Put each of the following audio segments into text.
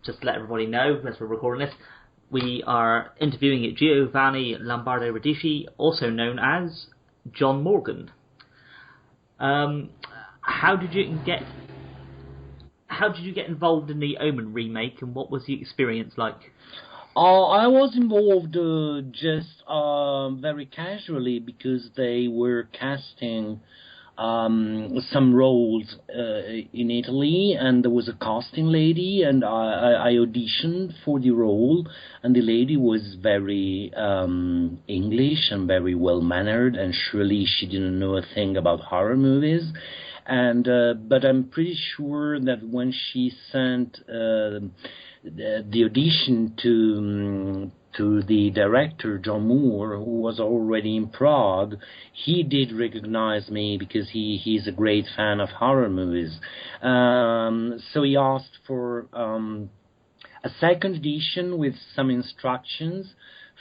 just to let everybody know, as we're recording this, we are interviewing Giovanni Lombardo Radice, also known as John Morghen. How did you get involved in the Omen remake, and what was the experience like? I was involved just very casually because they were casting some roles in Italy, and there was a casting lady, and I auditioned for the role, and the lady was very English and very well-mannered, and surely she didn't know a thing about horror movies. And but I'm pretty sure that when she sent the audition to the director, John Moore, who was already in Prague, he did recognize me because he's a great fan of horror movies. So he asked for a second edition with some instructions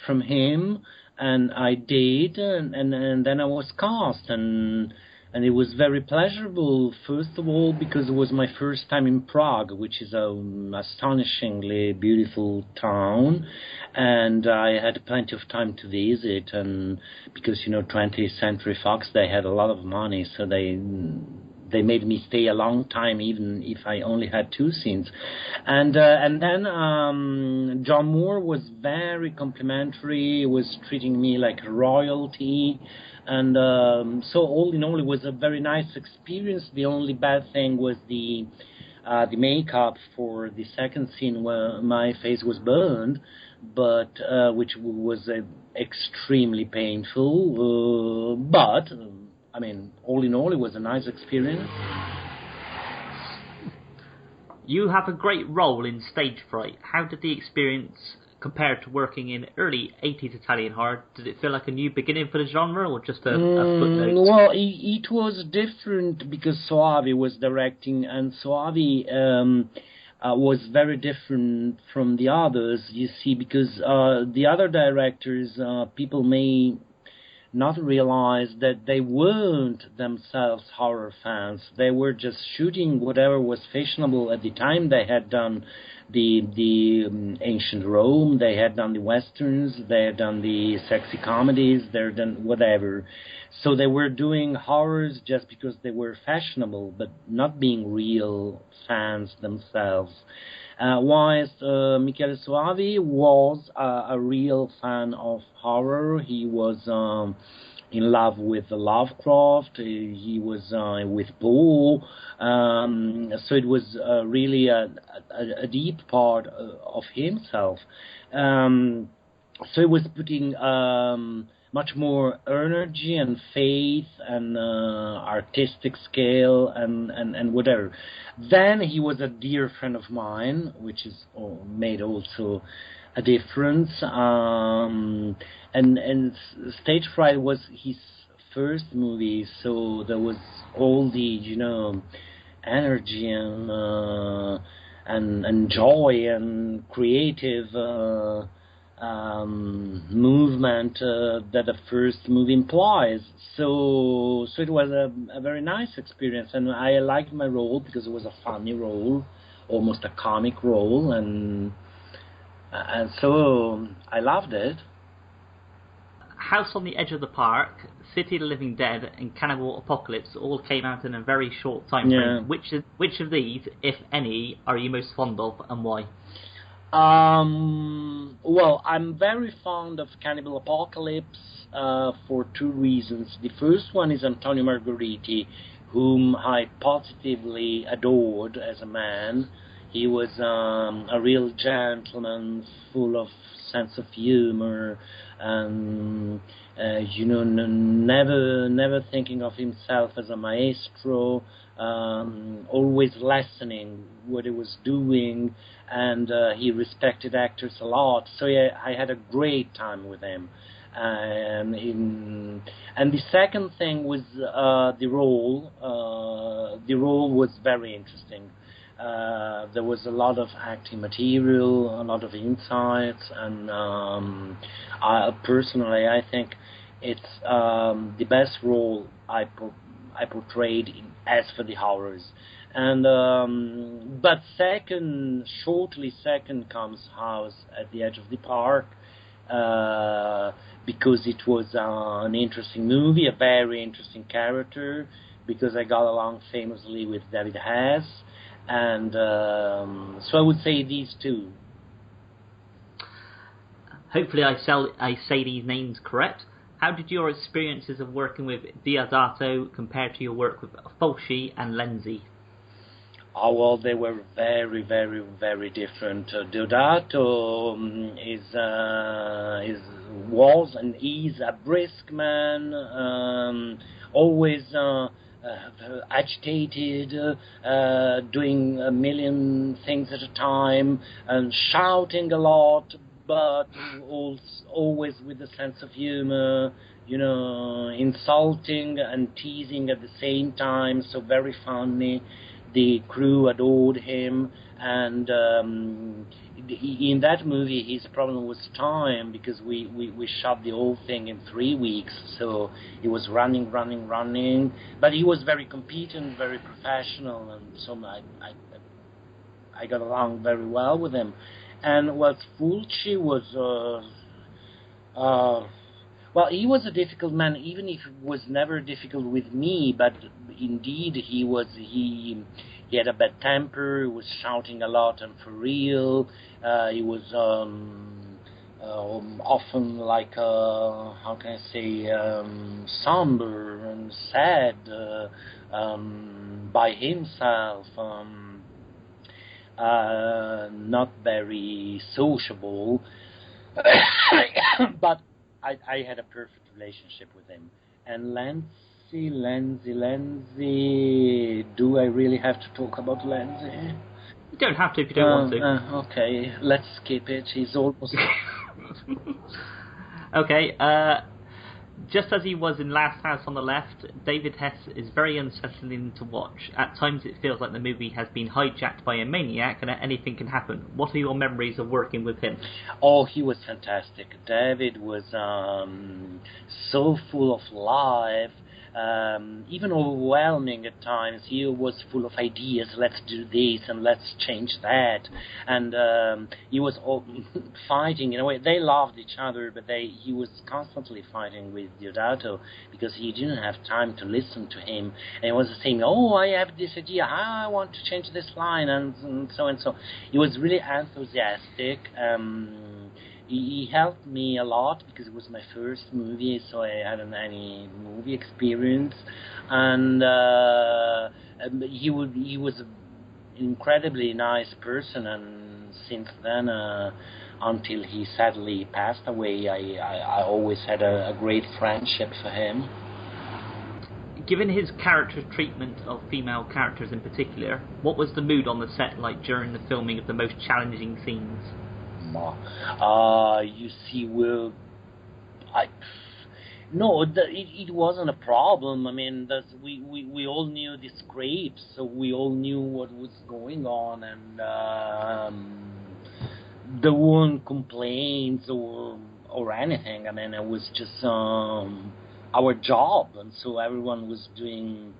from him, and I did, and then I was cast, and it was very pleasurable, first of all, because it was my first time in Prague, which is an astonishingly beautiful town, and I had plenty of time to visit, and because, 20th Century Fox, they had a lot of money, so they made me stay a long time, even if I only had 2 scenes. And then John Moore was very complimentary, was treating me like royalty. And so all in all, it was a very nice experience. The only bad thing was the makeup for the second scene where my face was burned, but which was extremely painful. But I mean, all in all, it was a nice experience. You have a great role in Stagefright. How did the experience compare to working in early 80s Italian horror? Did it feel like a new beginning for the genre, or just a footnote? Well, it was different because Soavi was directing, and Soavi was very different from the others, you see, because the other directors, people may not realize that they weren't themselves horror fans. They were just shooting whatever was fashionable at the time. They had done the ancient Rome, they had done the westerns, they had done the sexy comedies, they had done whatever. So they were doing horrors just because they were fashionable, but not being real fans themselves. Whilst Michele Soavi was a real fan of horror. He was in love with Lovecraft. He was with Poe. So it was really a deep part of himself. So he was putting much more energy and faith and artistic scale and whatever. Then he was a dear friend of mine, which is made also a difference. And Stagefright was his first movie, so there was all the energy and joy and creative movement that the first movie implies. So it was a very nice experience, and I liked my role because it was a funny role, almost a comic role, and so I loved it. House on the Edge of the Park, City of the Living Dead, and Cannibal Apocalypse all came out in a very short time frame. Which of these, if any, are you most fond of, and why? Well, I'm very fond of Cannibal Apocalypse for 2 reasons. The first one is Antonio Margheriti, whom I positively adored as a man. He was a real gentleman, full of sense of humor, and never thinking of himself as a maestro, always lessening what he was doing, and he respected actors a lot. So I had a great time with him. And the second thing was the role. The role was very interesting. There was a lot of acting material, a lot of insights, and personally, I think it's the best role I portrayed as for the horrors. And but shortly second comes House at the Edge of the Park, because it was an interesting movie, a very interesting character, because I got along famously with David Hess, and so I would say these two. Hopefully I say these names correct. How did your experiences of working with Diodato compare to your work with Fulci and Lenzi? Oh, well, they were very, very, very different. Diodato was and is a brisk man, always agitated, doing a million things at a time, and shouting a lot, but always with a sense of humor, insulting and teasing at the same time, so very funny. The crew adored him, and in that movie his problem was time, because we shot the whole thing in 3 weeks, so he was running, but he was very competent, very professional, and so I got along very well with him. And what Fulci was, well, he was a difficult man, even if he was never difficult with me, but indeed he had a bad temper, he was shouting a lot and for real, he was often like, how can I say, somber and sad by himself, not very sociable, but I had a perfect relationship with him. And Lenzi, do I really have to talk about Lenzi? You don't have to if you don't want to. Okay, let's skip it. He's almost... Okay, just as he was in Last House on the Left, David Hess is very unsettling to watch. At times it feels like the movie has been hijacked by a maniac and anything can happen. What are your memories of working with him? Oh, he was fantastic. David was so full of life, even overwhelming at times. He was full of ideas. Let's do this and let's change that. And he was fighting. In a way, they loved each other, but he was constantly fighting with Diodato because he didn't have time to listen to him. And he was saying, "Oh, I have this idea. I want to change this line," and so and so. He was really enthusiastic. He helped me a lot because it was my first movie, so I hadn't any movie experience, and he was an incredibly nice person. And since then, until he sadly passed away, I always had a great friendship for him. Given his character treatment of female characters in particular, what was the mood on the set like during the filming of the most challenging scenes? You see, it wasn't a problem. I mean, we all knew the scripts, so we all knew what was going on, and there weren't complaints or anything. I mean, it was just our job, and so everyone was doing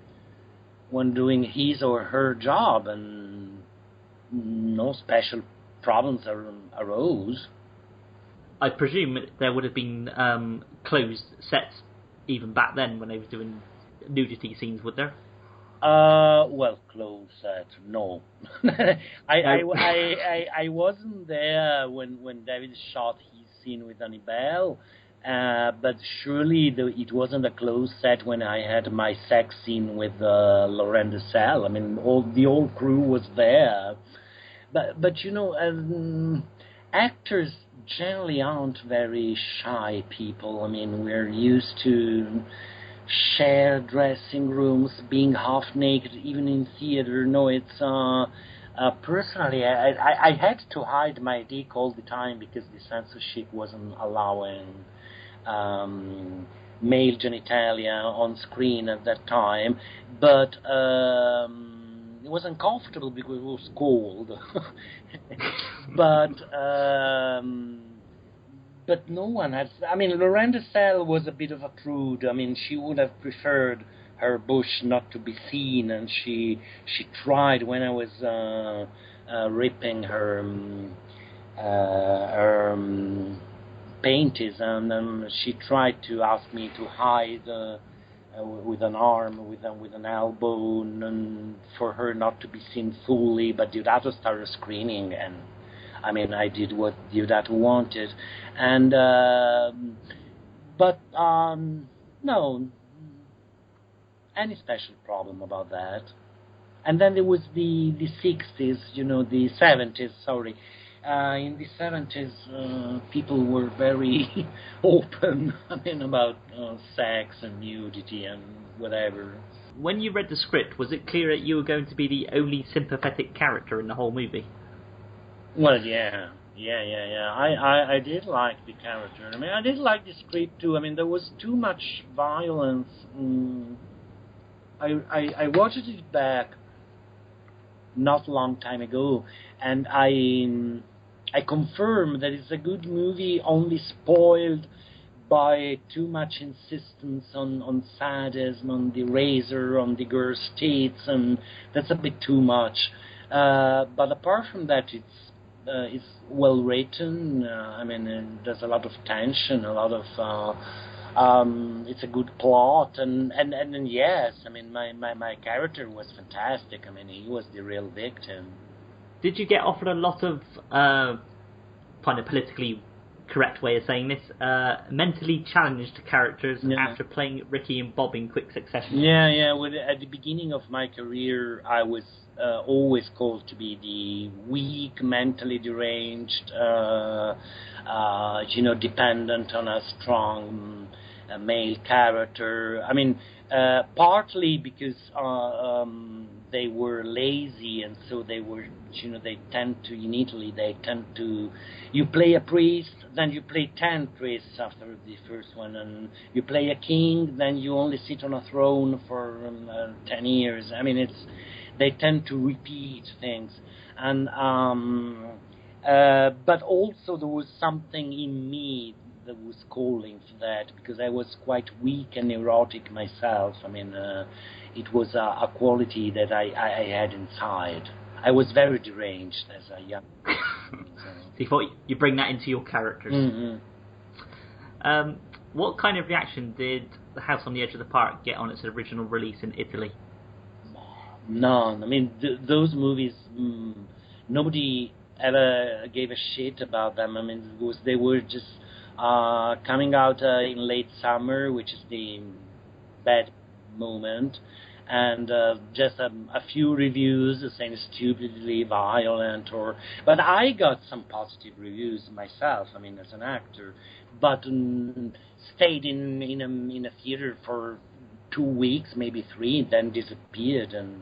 his or her job, and no special problems arose. I presume there would have been closed sets even back then when they were doing nudity scenes, would there? Well, closed set, no. I wasn't there when David shot his scene with Annabelle, but surely it wasn't a closed set when I had my sex scene with Laurent Dessel. I mean, the whole crew was there. But actors generally aren't very shy people. I mean, we're used to share dressing rooms, being half naked, even in theater. No, it's personally, I had to hide my dick all the time because the censorship wasn't allowing male genitalia on screen at that time. But it was uncomfortable because it was cold. But no one had... I mean, Laurent Dessel was a bit of a prude. I mean, she would have preferred her bush not to be seen, and she tried when I was ripping her panties, and she tried to ask me to hide with an arm, with an elbow, and for her not to be seen fully. But Diodato started screaming, and I mean, I did what Diodato wanted, and but no, any special problem about that. And then there was the 60s, the 70s, sorry. In the 70s, people were very open, about sex and nudity and whatever. When you read the script, was it clear that you were going to be the only sympathetic character in the whole movie? Well, yeah. I did like the character. I did like the script too. There was too much violence. I watched it back not a long time ago, and I confirm that it's a good movie, only spoiled by too much insistence on sadism, on the razor, on the girl's tits, and that's a bit too much. But apart from that, it's well written. There's a lot of tension, a lot of it's a good plot, and yes, my character was fantastic. He was the real victim. Did you get offered a lot of kind of politically correct way of saying this, mentally challenged characters after playing Ricky and Bob in quick succession? Yeah. Well, at the beginning of my career, I was always called to be the weak, mentally deranged, dependent on a strong male character. Partly because they were lazy, and so they were, they tend to, in Italy, you play a priest, then you play 10 priests after the first one, and you play a king, then you only sit on a throne for 10 years. They tend to repeat things, and but also there was something in me that was calling for that, because I was quite weak and neurotic myself. It was a quality that I had inside. I was very deranged as a young person. So you thought you bring that into your characters. Mm-hmm. What kind of reaction did The House on the Edge of the Park get on its original release in Italy? None. Those movies, nobody ever gave a shit about them. They were just coming out in late summer, which is the bad moment, and just a few reviews saying stupidly violent, but I got some positive reviews myself, as an actor, but stayed in a theater for 2 weeks, maybe 3, then disappeared, and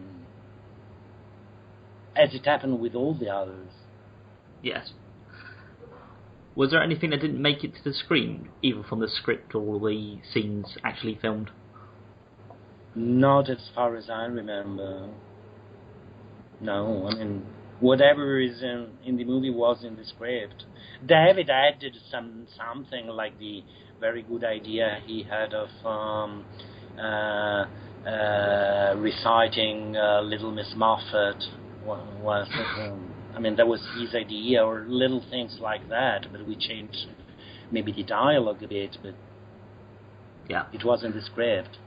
as it happened with all the others. Yes. Was there anything that didn't make it to the screen, either from the script or the scenes actually filmed? Not as far as I remember. No, whatever is in the movie was in the script. David added something like the very good idea he had of reciting Little Miss Muffet. That was his idea, or little things like that, but we changed maybe the dialogue a bit, but yeah, it was in the script.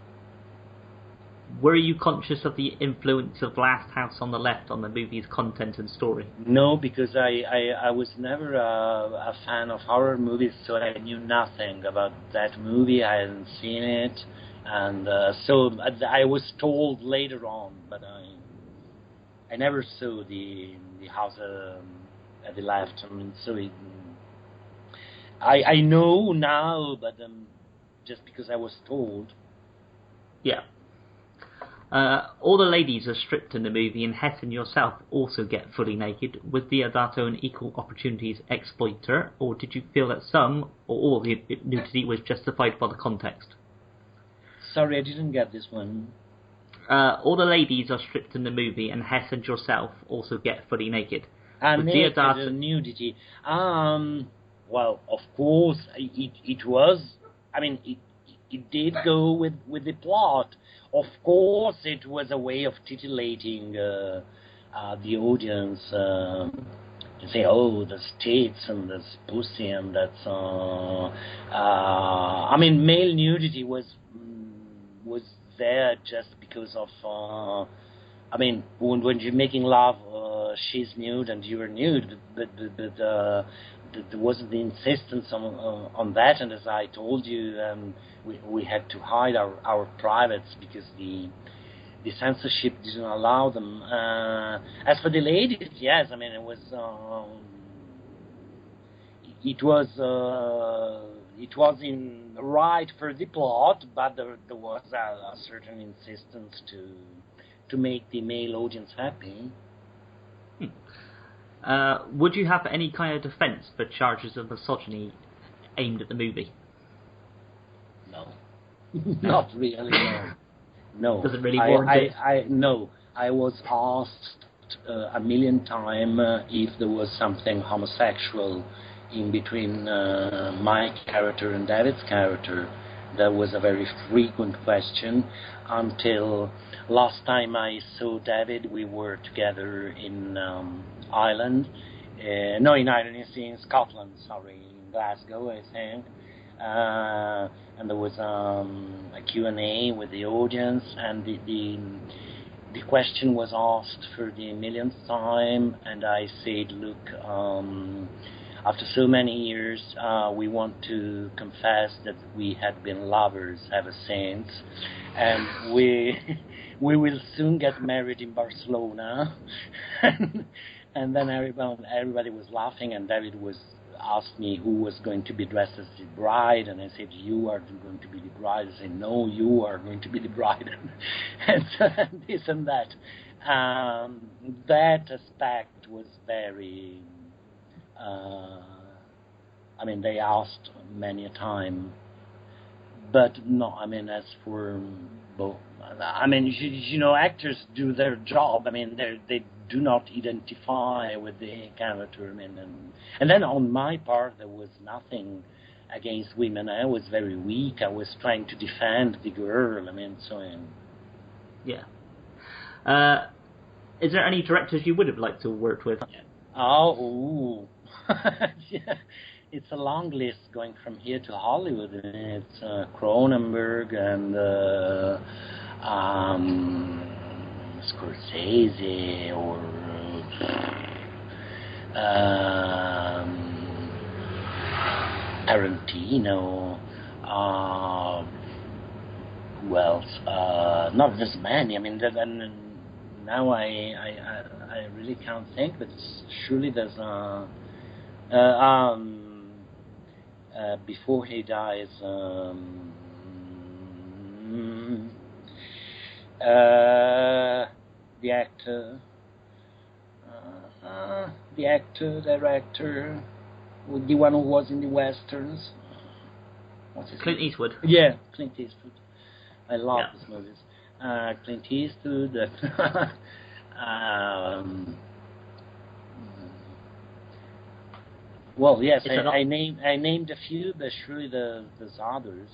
Were you conscious of the influence of Last House on the Left on the movie's content and story? No, because I was never a fan of horror movies, so I knew nothing about that movie. I hadn't seen it, and so I was told later on, but I never saw the house at the left. So I know now, but just because I was told. Yeah. All the ladies are stripped in the movie, and Hess and yourself also get fully naked. Was Diodato an equal opportunities exploiter, or did you feel that some or all the nudity was justified by the context? Sorry, I didn't get this one. All the ladies are stripped in the movie, and Hess and yourself also get fully naked. Naked, nudity. Well, of course, it was. it did go with the plot. Of course, it was a way of titillating the audience. To say, oh, there's tits and there's pussy and that's. I mean, male nudity was there just because of. I mean, when you're making love, she's nude and you're nude, but there wasn't the insistence on that. And as I told you, we had to hide our privates because the censorship didn't allow them. As for the ladies, yes, I mean it was in right for the plot, but there was a certain insistence to make the male audience happy. Would you have any kind of defense for charges of misogyny aimed at the movie? No, not really. No. Does it really warrant it? No. I was asked a million times if there was something homosexual in between my character and David's character. That was a very frequent question until last time I saw David. We were together in Ireland. In Scotland, in Glasgow, I think. And there was a Q&A with the audience, and the question was asked for the millionth time, and I said, look, after so many years, we want to confess that we had been lovers ever since, and we will soon get married in Barcelona. And then everybody was laughing, and David asked me who was going to be dressed as the bride, and I said, you are going to be the bride. I said, no, you are going to be the bride. And this and that. That aspect was very... I mean, they asked many a time, but no, I mean, as for both, I mean, you know, actors do their job. I mean, they do not identify with the character. I mean, and then on my part, there was nothing against women. I was very weak. I was trying to defend the girl. I mean, so. Yeah. Is there any directors you would have liked to work with? Oh, yeah. It's a long list going from here to Hollywood. It's Cronenberg and Scorsese or Tarantino. Who else? Not this many. I mean, now I really can't think, but surely there's before he dies, the actor, director, the one who was in the westerns. What's his Clint name? Eastwood. Yeah, Clint Eastwood. I love his movies. Clint Eastwood. Well, yes, I named a few, but surely there's others.